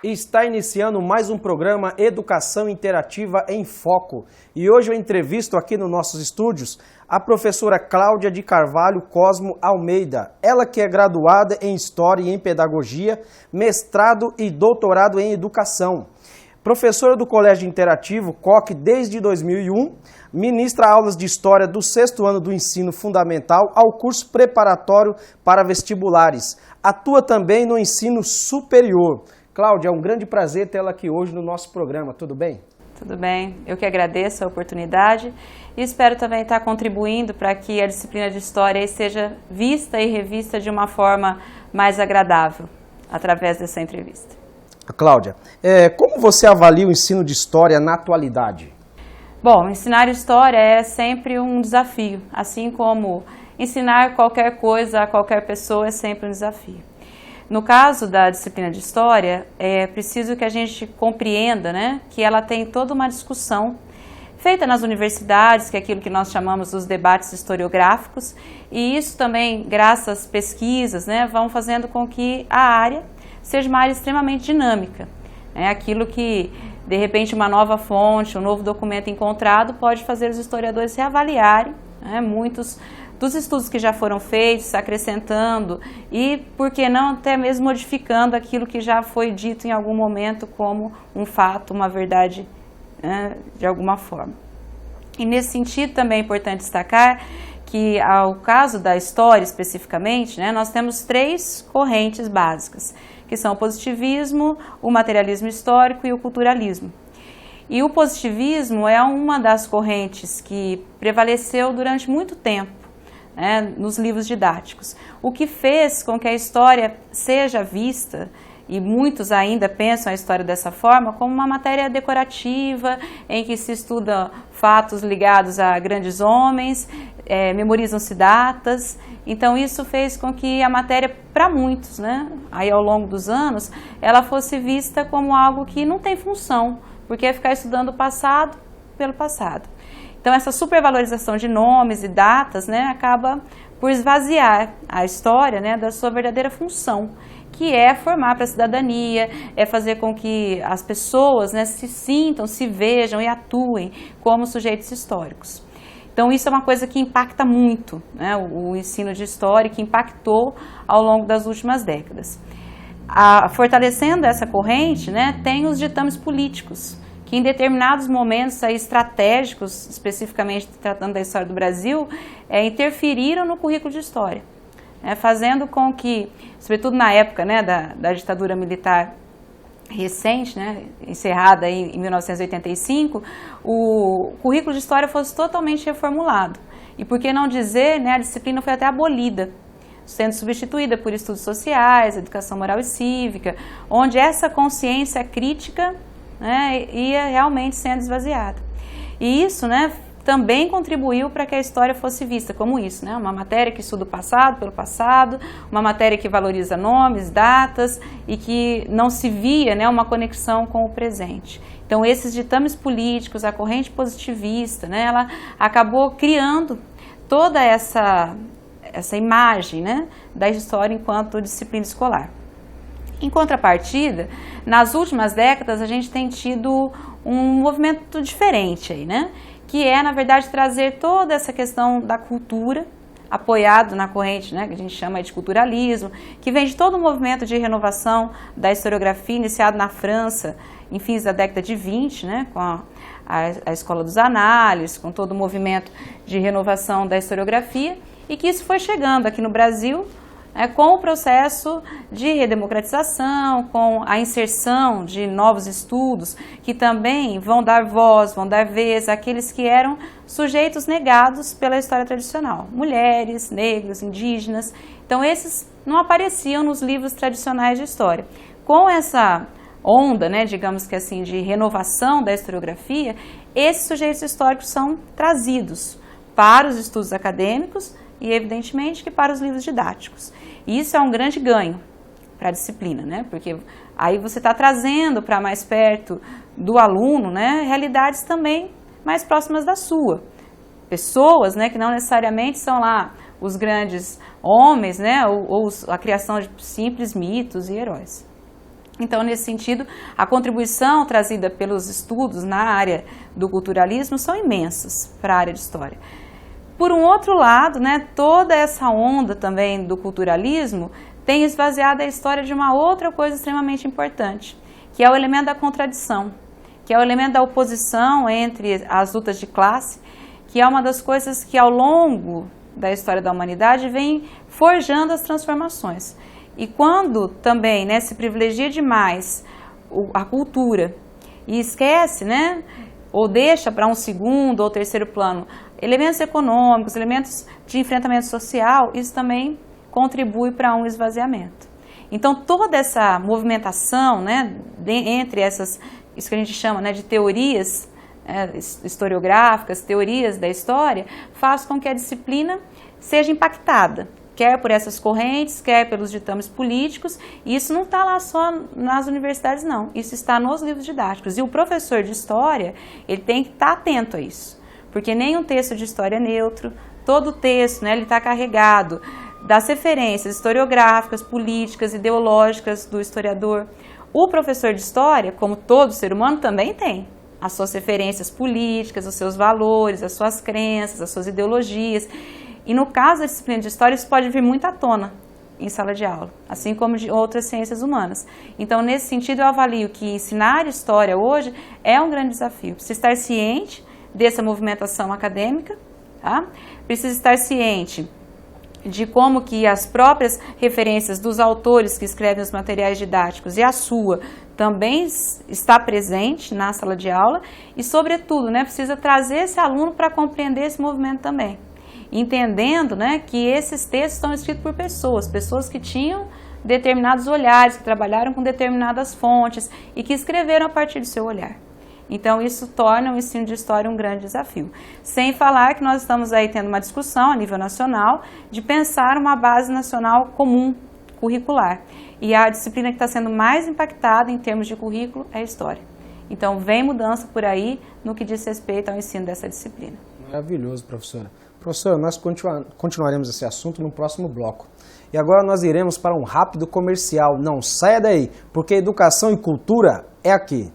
Está iniciando mais um programa Educação Interativa em Foco. E hoje eu entrevisto aqui nos nossos estúdios a professora Cláudia de Carvalho Cosmo Almeida. Ela que é graduada em História e em Pedagogia, mestrado e doutorado em Educação. Professora do Colégio Interativo, COC, desde 2001, ministra aulas de História do 6º ano do Ensino Fundamental ao curso preparatório para vestibulares. Atua também no ensino superior. Cláudia, é um grande prazer tê-la aqui hoje no nosso programa, tudo bem? Tudo bem, eu que agradeço a oportunidade e espero também estar contribuindo para que a disciplina de História seja vista e revista de uma forma mais agradável através dessa entrevista. Cláudia, como você avalia o ensino de História na atualidade? Bom, ensinar História é sempre um desafio, assim como ensinar qualquer coisa a qualquer pessoa é sempre um desafio. No caso da disciplina de História, é preciso que a gente compreenda, né, que ela tem toda uma discussão feita nas universidades, que é aquilo que nós chamamos dos debates historiográficos, e isso também, graças às pesquisas, né, vão fazendo com que a área seja uma área extremamente dinâmica. É aquilo que, de repente, uma nova fonte, um novo documento encontrado pode fazer os historiadores reavaliarem, né, muitos dos estudos que já foram feitos, acrescentando e, por que não, até mesmo modificando aquilo que já foi dito em algum momento como um fato, uma verdade, né, de alguma forma. E nesse sentido também é importante destacar que, ao caso da História especificamente, né, nós temos 3 correntes básicas, que são o positivismo, o materialismo histórico e o culturalismo. E o positivismo é uma das correntes que prevaleceu durante muito tempo, né, nos livros didáticos, o que fez com que a história seja vista, e muitos ainda pensam a história dessa forma, como uma matéria decorativa, em que se estuda fatos ligados a grandes homens, memorizam-se datas. Então isso fez com que a matéria, para muitos, né, aí ao longo dos anos, ela fosse vista como algo que não tem função, porque é ficar estudando o passado pelo passado. Então essa supervalorização de nomes e datas, né, acaba por esvaziar a história, né, da sua verdadeira função, que é formar para a cidadania, é fazer com que as pessoas, né, se sintam, se vejam e atuem como sujeitos históricos. Então isso é uma coisa que impacta muito, né, o ensino de História, que impactou ao longo das últimas décadas. Fortalecendo essa corrente, né, tem os ditames políticos, que em determinados momentos aí, estratégicos, especificamente tratando da história do Brasil, interferiram no currículo de História, fazendo com que, sobretudo na época, né, da ditadura militar recente, né, encerrada em 1985, o currículo de História fosse totalmente reformulado. E por que não dizer, né, a disciplina foi até abolida, sendo substituída por estudos sociais, educação moral e cívica, onde essa consciência crítica, né, ia realmente sendo esvaziada. E isso, né, também contribuiu para que a história fosse vista como isso, né, uma matéria que estuda o passado pelo passado, uma matéria que valoriza nomes, datas e que não se via, né, uma conexão com o presente. Então esses ditames políticos, a corrente positivista, né, ela acabou criando toda essa imagem, né, da história enquanto disciplina escolar. Em contrapartida, nas últimas décadas a gente tem tido um movimento diferente aí, né? Que é, na verdade, trazer toda essa questão da cultura, apoiado na corrente, né, que a gente chama de culturalismo, que vem de todo o movimento de renovação da historiografia iniciado na França em fins da década de 20, né, com a Escola dos Análises, com todo o movimento de renovação da historiografia, e que isso foi chegando aqui no Brasil, com o processo de redemocratização, com a inserção de novos estudos que também vão dar voz, vão dar vez àqueles que eram sujeitos negados pela história tradicional, mulheres, negros, indígenas. Então esses não apareciam nos livros tradicionais de história. Com essa onda, né, digamos que assim, de renovação da historiografia, esses sujeitos históricos são trazidos para os estudos acadêmicos e, evidentemente, que para os livros didáticos. E isso é um grande ganho para a disciplina, né? Porque aí você está trazendo para mais perto do aluno, né, realidades também mais próximas da sua. Pessoas, né, que não necessariamente são lá os grandes homens, né, ou a criação de simples mitos e heróis. Então, nesse sentido, a contribuição trazida pelos estudos na área do culturalismo são imensas para a área de história. Por um outro lado, né, toda essa onda também do culturalismo tem esvaziado a história de uma outra coisa extremamente importante, que é o elemento da contradição, que é o elemento da oposição entre as lutas de classe, que é uma das coisas que ao longo da história da humanidade vem forjando as transformações. E quando também, né, se privilegia demais a cultura e esquece, né, ou deixa para um segundo ou terceiro plano elementos econômicos, elementos de enfrentamento social, isso também contribui para um esvaziamento. Então toda essa movimentação, né, entre essas, isso que a gente chama, né, de teorias historiográficas, teorias da história, faz com que a disciplina seja impactada, quer por essas correntes, quer pelos ditames políticos, e isso não está lá só nas universidades, não. Isso está nos livros didáticos. E o professor de história, ele tem que estar atento a isso, porque nenhum texto de história é neutro, todo texto, né, ele está carregado das referências historiográficas, políticas, ideológicas do historiador. O professor de história, como todo ser humano, também tem as suas referências políticas, os seus valores, as suas crenças, as suas ideologias. E no caso da disciplina de história, isso pode vir muito à tona em sala de aula, assim como de outras ciências humanas. Então, nesse sentido, eu avalio que ensinar história hoje é um grande desafio. Precisa estar ciente dessa movimentação acadêmica, tá? Precisa estar ciente de como que as próprias referências dos autores que escrevem os materiais didáticos e a sua também está presente na sala de aula e, sobretudo, né, precisa trazer esse aluno para compreender esse movimento também. Entendendo, né, que esses textos estão escritos por pessoas que tinham determinados olhares, que trabalharam com determinadas fontes e que escreveram a partir do seu olhar. Então, isso torna o ensino de história um grande desafio. Sem falar que nós estamos aí tendo uma discussão a nível nacional de pensar uma base nacional comum, curricular. E a disciplina que está sendo mais impactada em termos de currículo é a história. Então, vem mudança por aí no que diz respeito ao ensino dessa disciplina. Maravilhoso, professora. Professora, nós continuaremos esse assunto no próximo bloco. E agora nós iremos para um rápido comercial. Não saia daí, porque educação e cultura é aqui.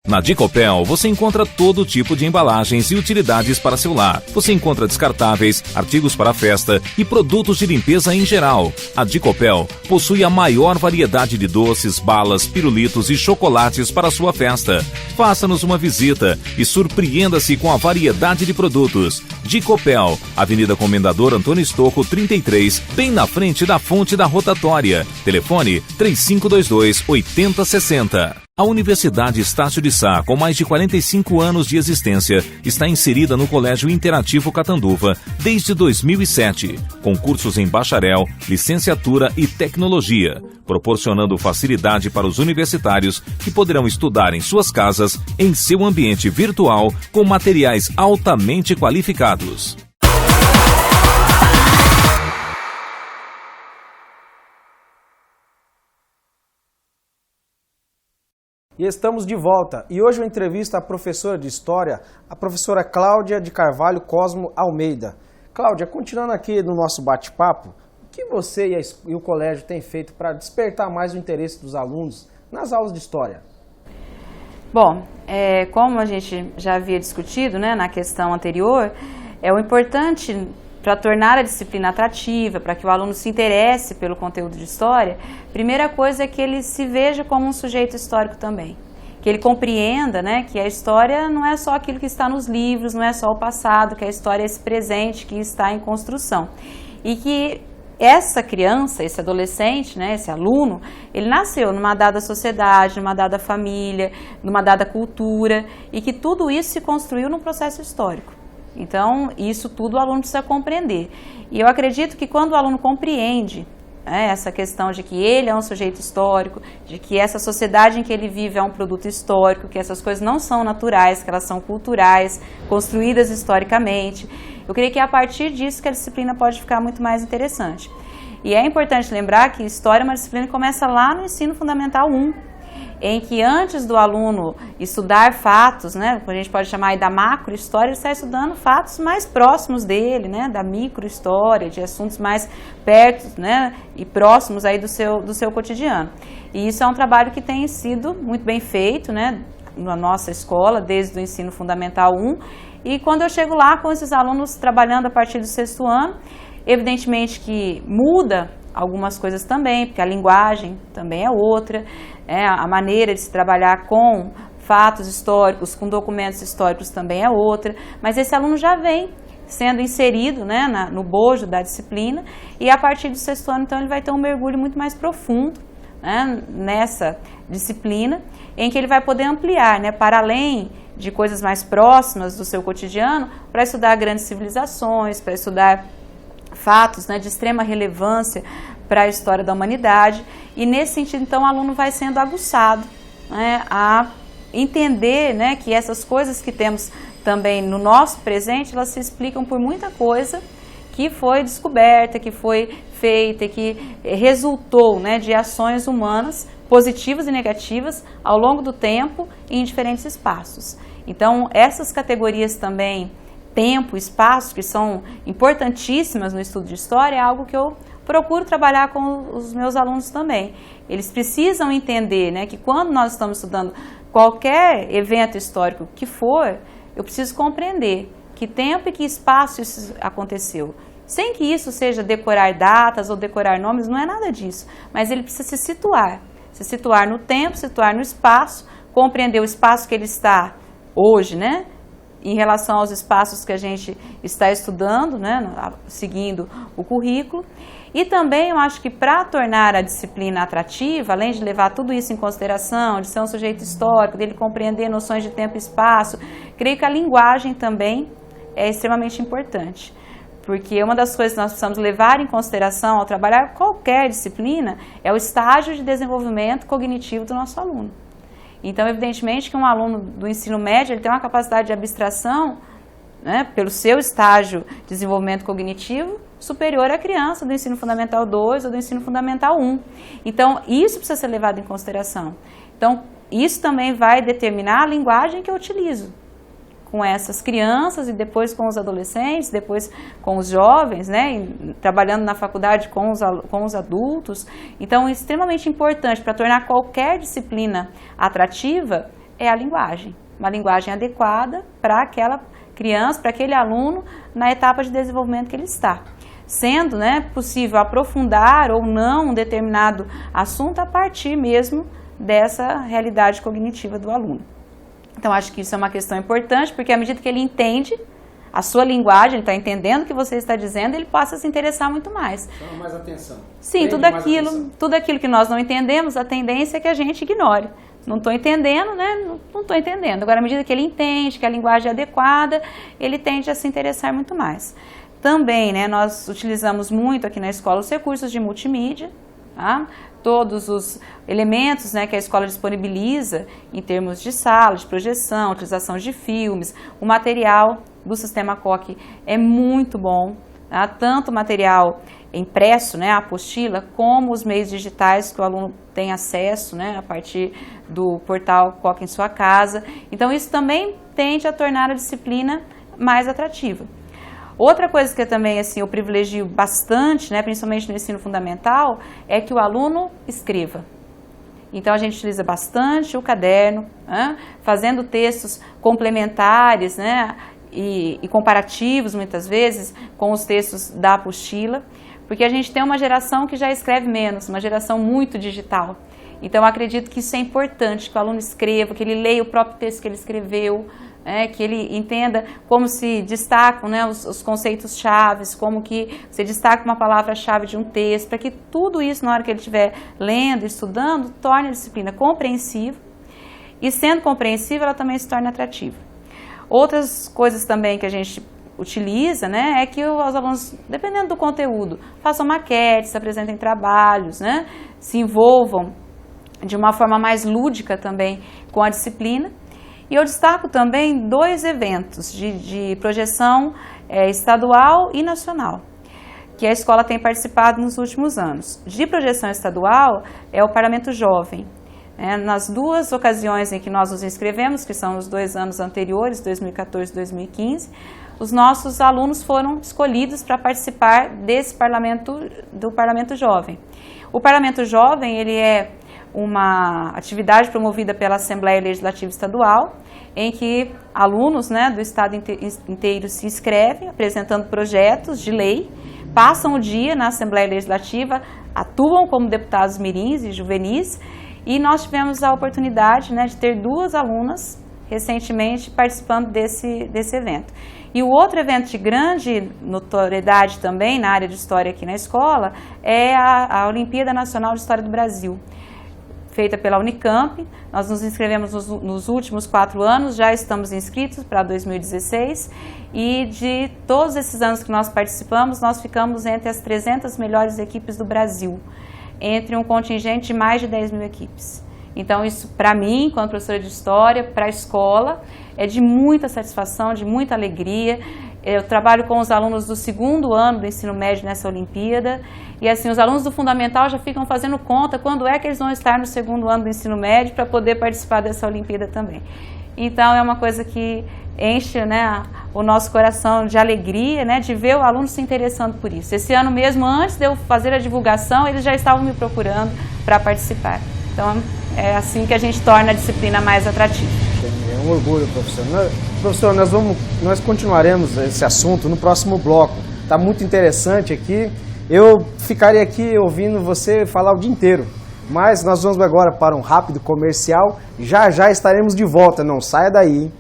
Na Dicopel, você encontra todo tipo de embalagens e utilidades para seu lar. Você encontra descartáveis, artigos para festa e produtos de limpeza em geral. A Dicopel possui a maior variedade de doces, balas, pirulitos e chocolates para sua festa. Faça-nos uma visita e surpreenda-se com a variedade de produtos. Dicopel, Avenida Comendador Antônio Stocco, 33, bem na frente da fonte da rotatória. Telefone 3522-8060. A Universidade Estácio de Sá, com mais de 45 anos de existência, está inserida no Colégio Interativo Catanduva desde 2007, com cursos em bacharel, licenciatura e tecnologia, proporcionando facilidade para os universitários que poderão estudar em suas casas, em seu ambiente virtual, com materiais altamente qualificados. E estamos de volta. E hoje eu entrevisto a professora de História, a professora Cláudia de Carvalho Cosmo Almeida. Cláudia, continuando aqui no nosso bate-papo, o que você e o colégio têm feito para despertar mais o interesse dos alunos nas aulas de História? Bom, como a gente já havia discutido, né, na questão anterior, o importante para tornar a disciplina atrativa, para que o aluno se interesse pelo conteúdo de história, primeira coisa é que ele se veja como um sujeito histórico também. Que ele compreenda, né, que a história não é só aquilo que está nos livros, não é só o passado, que a história é esse presente que está em construção. E que essa criança, esse adolescente, né, esse aluno, ele nasceu numa dada sociedade, numa dada família, numa dada cultura, e que tudo isso se construiu num processo histórico. Então, isso tudo o aluno precisa compreender. E eu acredito que quando o aluno compreende, né, essa questão de que ele é um sujeito histórico, de que essa sociedade em que ele vive é um produto histórico, que essas coisas não são naturais, que elas são culturais, construídas historicamente, eu creio que é a partir disso que a disciplina pode ficar muito mais interessante. E é importante lembrar que História é uma disciplina que começa lá no ensino fundamental 1. em que antes do aluno estudar fatos, né, a gente pode chamar aí da macrohistória, ele está estudando fatos mais próximos dele, né, da microhistória, de assuntos mais perto, né, e próximos aí do seu cotidiano. E isso é um trabalho que tem sido muito bem feito, né, na nossa escola, desde o ensino fundamental 1, e quando eu chego lá com esses alunos trabalhando a partir do 6º ano, evidentemente que muda algumas coisas também, porque a linguagem também é outra, a maneira de se trabalhar com fatos históricos, com documentos históricos também é outra, mas esse aluno já vem sendo inserido, né, no bojo da disciplina, e a partir do 6º ano, então, ele vai ter um mergulho muito mais profundo, né, nessa disciplina, em que ele vai poder ampliar, né, para além de coisas mais próximas do seu cotidiano, para estudar grandes civilizações, para estudar fatos, né, de extrema relevância para a história da humanidade, e nesse sentido, então, o aluno vai sendo aguçado, né, a entender, né, que essas coisas que temos também no nosso presente, elas se explicam por muita coisa que foi descoberta, que foi feita, que resultou, né, de ações humanas positivas e negativas ao longo do tempo e em diferentes espaços. Então, essas categorias também, tempo, espaço, que são importantíssimas no estudo de história, é algo que eu procuro trabalhar com os meus alunos também. Eles precisam entender, né, que quando nós estamos estudando qualquer evento histórico que for, eu preciso compreender que tempo e que espaço isso aconteceu. Sem que isso seja decorar datas ou decorar nomes, não é nada disso, mas ele precisa se situar no tempo, se situar no espaço, compreender o espaço que ele está hoje, né, em relação aos espaços que a gente está estudando, né, seguindo o currículo. E também eu acho que para tornar a disciplina atrativa, além de levar tudo isso em consideração, de ser um sujeito histórico, dele compreender noções de tempo e espaço, creio que a linguagem também é extremamente importante. Porque uma das coisas que nós precisamos levar em consideração ao trabalhar qualquer disciplina é o estágio de desenvolvimento cognitivo do nosso aluno. Então, evidentemente que um aluno do ensino médio ele tem uma capacidade de abstração, né, pelo seu estágio de desenvolvimento cognitivo superior à criança do ensino fundamental 2 ou do ensino fundamental 1. Então, isso precisa ser levado em consideração. Então, isso também vai determinar a linguagem que eu utilizo com essas crianças e depois com os adolescentes, depois com os jovens, né, trabalhando na faculdade com os adultos. Então, extremamente importante para tornar qualquer disciplina atrativa é a linguagem. Uma linguagem adequada para aquela criança, para aquele aluno na etapa de desenvolvimento que ele está. Sendo, né, possível aprofundar ou não um determinado assunto a partir mesmo dessa realidade cognitiva do aluno. Então, acho que isso é uma questão importante, porque à medida que ele entende a sua linguagem, ele está entendendo o que você está dizendo, ele passa a se interessar muito mais. Chama mais atenção. Sim, tudo aquilo que nós não entendemos, a tendência é que a gente ignore. Não estou entendendo, né? Não estou entendendo. Agora, à medida que ele entende que a linguagem é adequada, ele tende a se interessar muito mais. Também, né, nós utilizamos muito aqui na escola os recursos de multimídia, tá? Todos os elementos, né, que a escola disponibiliza em termos de sala, de projeção, utilização de filmes. O material do Sistema COC é muito bom, tá? Tanto o material impresso, né, a apostila, como os meios digitais que o aluno tem acesso, né, a partir do portal COC em sua casa. Então, isso também tende a tornar a disciplina mais atrativa. Outra coisa que também assim, eu privilegio bastante, né, principalmente no ensino fundamental, é que o aluno escreva. Então, a gente utiliza bastante o caderno, né, fazendo textos complementares, né, e comparativos, muitas vezes, com os textos da apostila, porque a gente tem uma geração que já escreve menos, uma geração muito digital. Então, eu acredito que isso é importante, que o aluno escreva, que ele leia o próprio texto que ele escreveu, que ele entenda como se destacam, né, os conceitos chaves, como que se destaca uma palavra-chave de um texto, para que tudo isso, na hora que ele estiver lendo, estudando, torne a disciplina compreensível, e sendo compreensível, ela também se torna atrativa. Outras coisas também que a gente utiliza, né, é que os alunos, dependendo do conteúdo, façam maquetes, apresentem trabalhos, né, se envolvam de uma forma mais lúdica também com a disciplina. E eu destaco também 2 eventos de projeção estadual e nacional, que a escola tem participado nos últimos anos. De projeção estadual é o Parlamento Jovem, Nas duas ocasiões em que nós nos inscrevemos, que são os 2 anos anteriores, 2014 e 2015, os nossos alunos foram escolhidos para participar do Parlamento Jovem. O Parlamento Jovem, ele é uma atividade promovida pela Assembleia Legislativa Estadual, em que alunos, do estado inteiro se inscrevem, apresentando projetos de lei, passam o dia na Assembleia Legislativa, atuam como deputados mirins e juvenis, e nós tivemos a oportunidade, de ter 2 alunas recentemente participando desse evento. E o outro evento de grande notoriedade também na área de História aqui na escola é a Olimpíada Nacional de História do Brasil, feita pela Unicamp. Nós nos inscrevemos nos últimos 4 anos, já estamos inscritos para 2016, e de todos esses anos que nós participamos, nós ficamos entre as 300 melhores equipes do Brasil, entre um contingente de mais de 10 mil equipes. Então isso, para mim, enquanto professora de História, para a escola, é de muita satisfação, de muita alegria. Eu trabalho com os alunos do 2º ano do ensino médio nessa Olimpíada, e assim, os alunos do Fundamental já ficam fazendo conta quando é que eles vão estar no 2º ano do ensino médio para poder participar dessa Olimpíada também. Então é uma coisa que enche o nosso coração de alegria, de ver o aluno se interessando por isso. Esse ano mesmo, antes de eu fazer a divulgação, eles já estavam me procurando para participar. Então é assim que a gente torna a disciplina mais atrativa. É um orgulho, professor. Professor, nós continuaremos esse assunto no próximo bloco. Está muito interessante aqui. Eu ficaria aqui ouvindo você falar o dia inteiro. Mas nós vamos agora para um rápido comercial. Já estaremos de volta. Não saia daí, hein?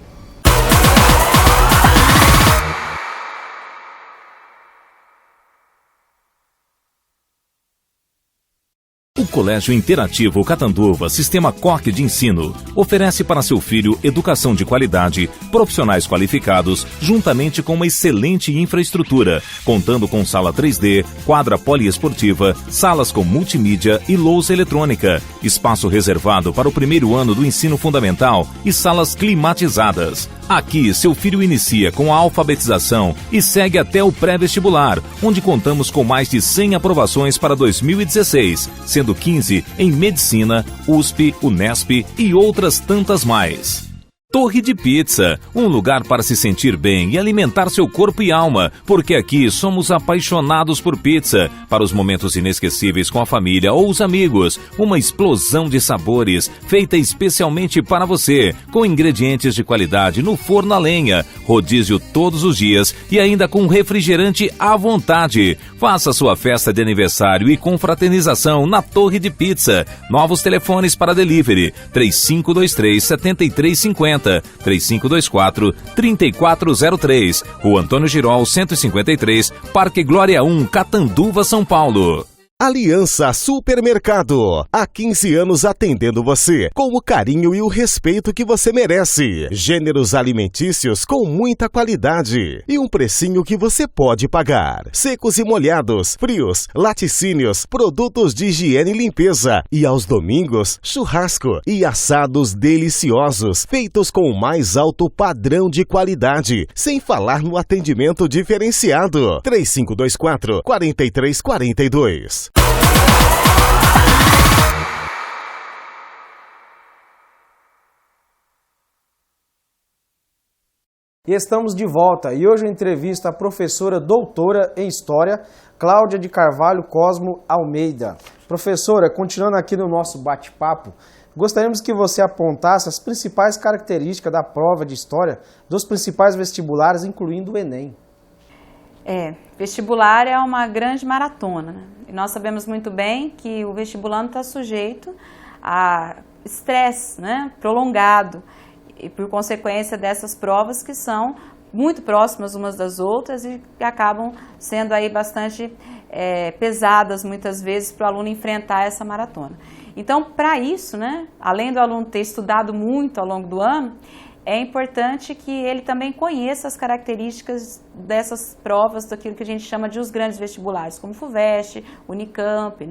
O Colégio Interativo Catanduva Sistema Coque de Ensino oferece para seu filho educação de qualidade, profissionais qualificados, juntamente com uma excelente infraestrutura, contando com sala 3D, quadra poliesportiva, salas com multimídia e lousa eletrônica, espaço reservado para o 1º ano do ensino fundamental e salas climatizadas. Aqui, seu filho inicia com a alfabetização e segue até o pré-vestibular, onde contamos com mais de 100 aprovações para 2016, sendo 15 em Medicina, USP, Unesp e outras tantas mais. Torre de Pizza, um lugar para se sentir bem e alimentar seu corpo e alma, porque aqui somos apaixonados por pizza. Para os momentos inesquecíveis com a família ou os amigos, uma explosão de sabores, feita especialmente para você, com ingredientes de qualidade no forno a lenha, rodízio todos os dias e ainda com refrigerante à vontade. Faça sua festa de aniversário e confraternização na Torre de Pizza. Novos telefones para delivery, 3523-7350. 3524-3403, Rua Antônio Girol 153, Parque Glória 1, Catanduva, São Paulo. Aliança Supermercado, há 15 anos atendendo você com o carinho e o respeito que você merece. Gêneros alimentícios com muita qualidade e um precinho que você pode pagar. Secos e molhados, frios, laticínios, produtos de higiene e limpeza. E aos domingos, churrasco e assados deliciosos, feitos com o mais alto padrão de qualidade, sem falar no atendimento diferenciado. 3524-4342. E estamos de volta e hoje eu entrevisto a professora doutora em História, Cláudia de Carvalho Cosmo Almeida. Professora, continuando aqui no nosso bate-papo, gostaríamos que você apontasse as principais características da prova de História dos principais vestibulares, incluindo o Enem. Vestibular é uma grande maratona, né? E nós sabemos muito bem que o vestibulando está sujeito a estresse, prolongado, e por consequência dessas provas que são muito próximas umas das outras e que acabam sendo aí bastante pesadas muitas vezes para o aluno enfrentar essa maratona. Então, para isso, além do aluno ter estudado muito ao longo do ano, é importante que ele também conheça as características dessas provas, daquilo que a gente chama de os grandes vestibulares, como o FUVEST, Unicamp,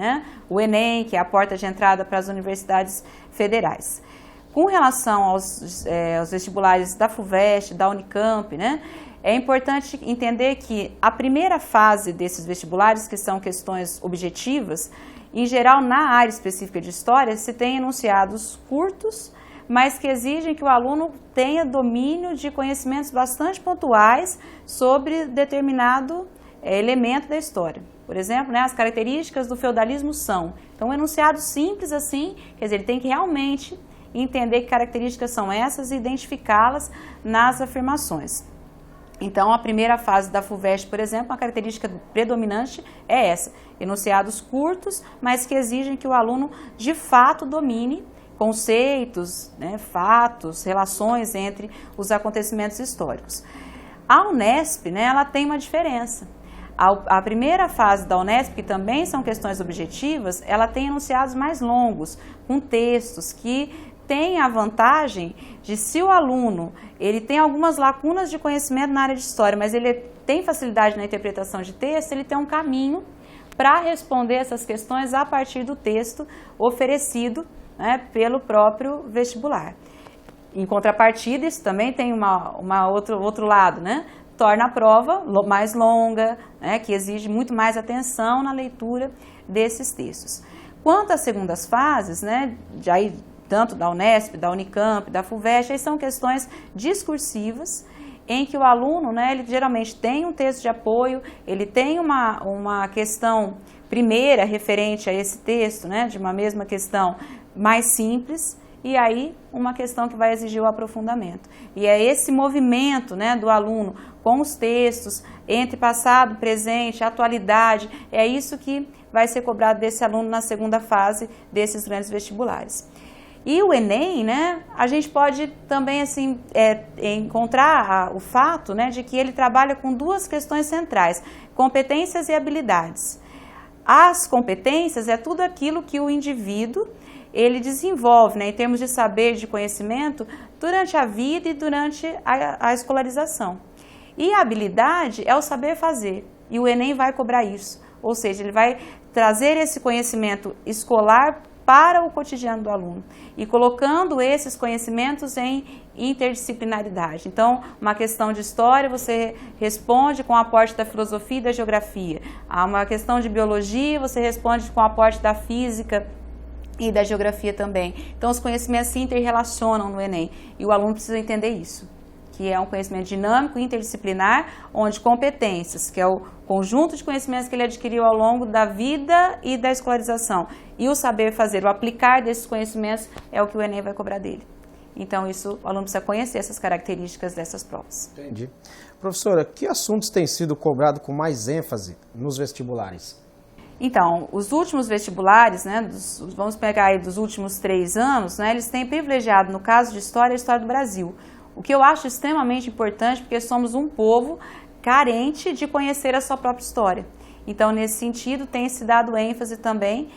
o Enem, que é a porta de entrada para as universidades federais. Com relação aos vestibulares da FUVEST, da Unicamp, é importante entender que a primeira fase desses vestibulares, que são questões objetivas, em geral na área específica de história, se tem enunciados curtos, mas que exigem que o aluno tenha domínio de conhecimentos bastante pontuais sobre determinado elemento da história. Por exemplo, as características do feudalismo são. Então, um enunciado simples assim, quer dizer, ele tem que realmente entender que características são essas e identificá-las nas afirmações. Então, a primeira fase da FUVEST, por exemplo, a característica predominante é essa, enunciados curtos, mas que exigem que o aluno de fato domine conceitos, fatos, relações entre os acontecimentos históricos. A Unesp, ela tem uma diferença. A primeira fase da Unesp, que também são questões objetivas, ela tem enunciados mais longos, com textos que têm a vantagem de, se o aluno ele tem algumas lacunas de conhecimento na área de história, mas ele tem facilidade na interpretação de texto, ele tem um caminho para responder essas questões a partir do texto oferecido pelo próprio vestibular. Em contrapartida, isso também tem outro lado, torna a prova mais longa, que exige muito mais atenção na leitura desses textos. Quanto às segundas fases, tanto da Unesp, da Unicamp, da FUVEST, aí são questões discursivas, em que o aluno, ele geralmente tem um texto de apoio, ele tem uma questão primeira referente a esse texto, de uma mesma questão mais simples, e aí uma questão que vai exigir o aprofundamento. E é esse movimento do aluno com os textos, entre passado, presente, atualidade, é isso que vai ser cobrado desse aluno na segunda fase desses grandes vestibulares. E o Enem, a gente pode também encontrar o fato de que ele trabalha com duas questões centrais, competências e habilidades. As competências é tudo aquilo que o indivíduo ele desenvolve em termos de saber, de conhecimento, durante a vida e durante a escolarização. E a habilidade é o saber fazer, e o Enem vai cobrar isso, ou seja, ele vai trazer esse conhecimento escolar para o cotidiano do aluno e colocando esses conhecimentos em interdisciplinaridade. Então, uma questão de história você responde com o aporte da filosofia e da geografia. A uma questão de biologia você responde com o aporte da física e da geografia também. Então, os conhecimentos se interrelacionam no Enem e o aluno precisa entender isso, que é um conhecimento dinâmico, interdisciplinar, onde competências, que é o conjunto de conhecimentos que ele adquiriu ao longo da vida e da escolarização, e o saber fazer, o aplicar desses conhecimentos é o que o Enem vai cobrar dele. Então, o aluno precisa conhecer essas características dessas provas. Entendi. Professora, que assuntos têm sido cobrados com mais ênfase nos vestibulares? Então, os últimos vestibulares, vamos pegar aí dos últimos 3 anos, eles têm privilegiado, no caso de história, a história do Brasil. O que eu acho extremamente importante, porque somos um povo carente de conhecer a sua própria história. Então, nesse sentido, tem se dado ênfase também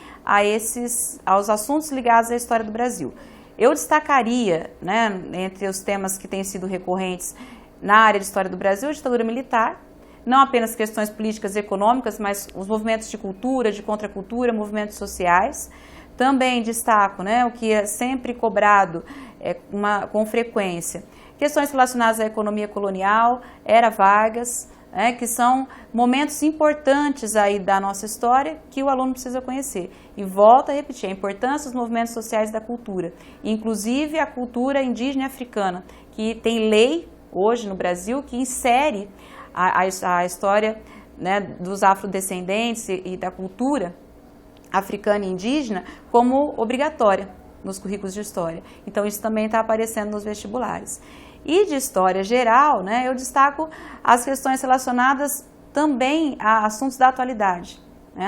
aos assuntos ligados à história do Brasil. Eu destacaria, entre os temas que têm sido recorrentes na área de história do Brasil, a ditadura militar, não apenas questões políticas e econômicas, mas os movimentos de cultura, de contracultura, movimentos sociais. Também destaco, o que é sempre cobrado com frequência, questões relacionadas à economia colonial, era Vargas, que são momentos importantes aí da nossa história que o aluno precisa conhecer. E volto a repetir, a importância dos movimentos sociais da cultura, inclusive a cultura indígena e africana, que tem lei hoje no Brasil que insere a história dos afrodescendentes e da cultura africana e indígena como obrigatória nos currículos de história. Então, isso também está aparecendo nos vestibulares. E de história geral, eu destaco as questões relacionadas também a assuntos da atualidade.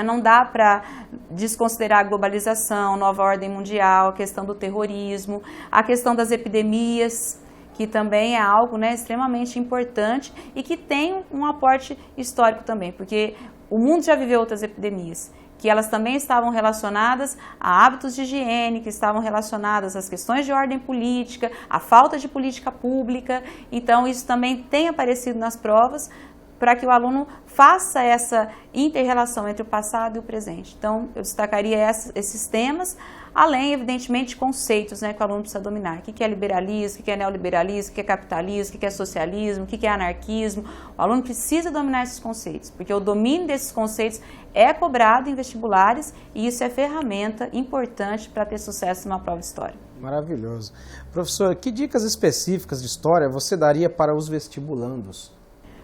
Não dá para desconsiderar a globalização, nova ordem mundial, a questão do terrorismo, a questão das epidemias, que também é algo extremamente importante e que tem um aporte histórico também, porque o mundo já viveu outras epidemias, que elas também estavam relacionadas a hábitos de higiene, que estavam relacionadas às questões de ordem política, à falta de política pública. Então, isso também tem aparecido nas provas para que o aluno faça essa inter-relação entre o passado e o presente. Então, eu destacaria esses temas, além, evidentemente, de conceitos, né, que o aluno precisa dominar. O que é liberalismo, o que é neoliberalismo, o que é capitalismo, o que é socialismo, o que é anarquismo. O aluno precisa dominar esses conceitos, porque o domínio desses conceitos é cobrado em vestibulares e isso é ferramenta importante para ter sucesso numa prova de história. Maravilhoso. Professor, que dicas específicas de história você daria para os vestibulandos?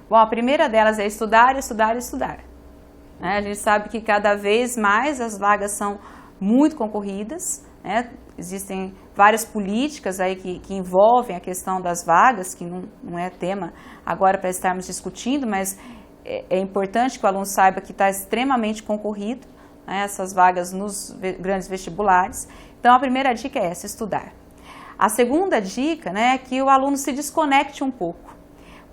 Bom, a primeira delas é estudar, estudar, estudar. A gente sabe que cada vez mais as vagas são muito concorridas, né? Existem várias políticas aí que envolvem a questão das vagas, que não é tema agora para estarmos discutindo, mas é importante que o aluno saiba que está extremamente concorrido, né, essas vagas nos grandes vestibulares. Então, a primeira dica é essa, estudar. A segunda dica, né, é que o aluno se desconecte um pouco.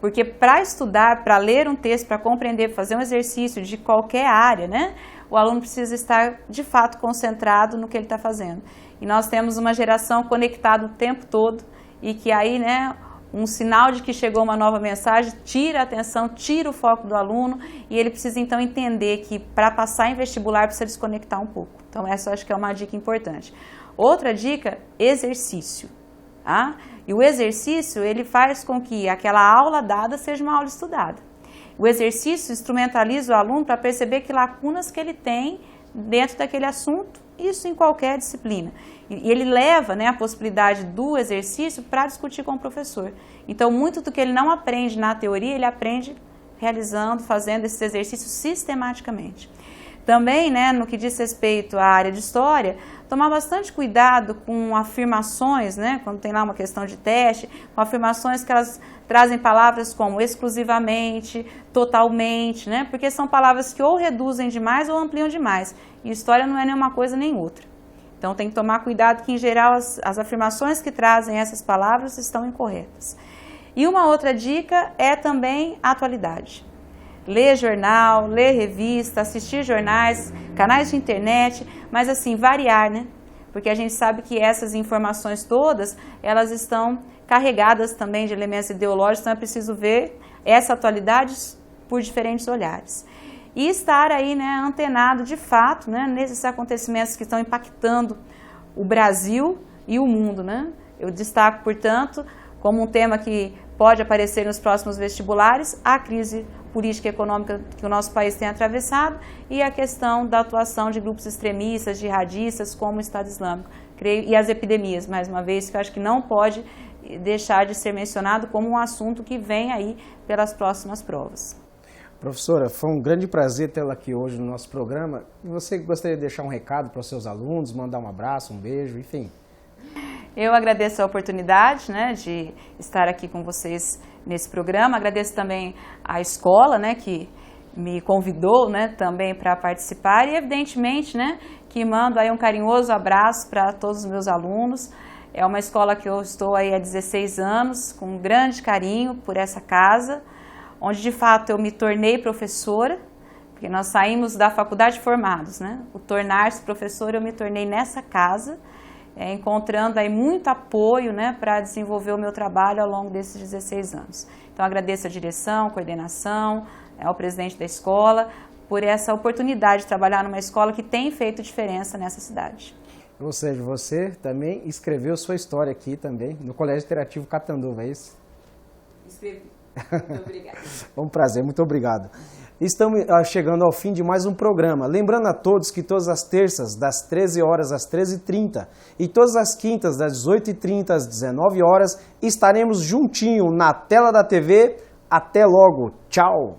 Porque para estudar, para ler um texto, para compreender, fazer um exercício de qualquer área, né, o aluno precisa estar, de fato, concentrado no que ele está fazendo. E nós temos uma geração conectada o tempo todo e que aí, né, um sinal de que chegou uma nova mensagem tira a atenção, tira o foco do aluno e ele precisa, então, entender que para passar em vestibular precisa desconectar um pouco. Então, essa eu acho que é uma dica importante. Outra dica, exercício. Tá? E o exercício, ele faz com que aquela aula dada seja uma aula estudada. O exercício instrumentaliza o aluno para perceber que lacunas que ele tem dentro daquele assunto, isso em qualquer disciplina. E ele leva, né, a possibilidade do exercício para discutir com o professor. Então, muito do que ele não aprende na teoria, ele aprende realizando, fazendo esses exercícios sistematicamente. Também, né, no que diz respeito à área de história, tomar bastante cuidado com afirmações, né, quando tem lá uma questão de teste, com afirmações que elas trazem palavras como exclusivamente, totalmente, né, porque são palavras que ou reduzem demais ou ampliam demais. E história não é nenhuma coisa nem outra. Então tem que tomar cuidado que, em geral, as afirmações que trazem essas palavras estão incorretas. E uma outra dica é também a atualidade. Ler jornal, ler revista, assistir jornais, canais de internet, mas assim, variar, né? Porque a gente sabe que essas informações todas, elas estão carregadas também de elementos ideológicos, então é preciso ver essa atualidade por diferentes olhares. E estar aí, né, antenado de fato, né, nesses acontecimentos que estão impactando o Brasil e o mundo, né? Eu destaco, portanto, como um tema que pode aparecer nos próximos vestibulares, a crise política e econômica que o nosso país tem atravessado e a questão da atuação de grupos extremistas, jihadistas, como o Estado Islâmico. E as epidemias, mais uma vez, que eu acho que não pode deixar de ser mencionado como um assunto que vem aí pelas próximas provas. Professora, foi um grande prazer tê-la aqui hoje no nosso programa. E você gostaria de deixar um recado para os seus alunos, mandar um abraço, um beijo, enfim? Eu agradeço a oportunidade, né, de estar aqui com vocês nesse programa. Agradeço também à escola, né, que me convidou, né, também para participar e, evidentemente, né, que mando aí um carinhoso abraço para todos os meus alunos. É uma escola que eu estou aí há 16 anos, com um grande carinho por essa casa, onde de fato eu me tornei professora, porque nós saímos da faculdade formados, né? O tornar-se professora eu me tornei nessa casa, encontrando aí muito apoio, né, para desenvolver o meu trabalho ao longo desses 16 anos. Então agradeço a direção, coordenação, ao presidente da escola, por essa oportunidade de trabalhar numa escola que tem feito diferença nessa cidade. Ou seja, você também escreveu sua história aqui também, no Colégio Interativo Catanduva, é isso? Escrevi. Muito obrigada. Um prazer, muito obrigado. Estamos chegando ao fim de mais um programa. Lembrando a todos que todas as terças, das 13 horas às 13h30 e todas as quintas, das 18h30 às 19 horas, estaremos juntinho na tela da TV. Até logo. Tchau.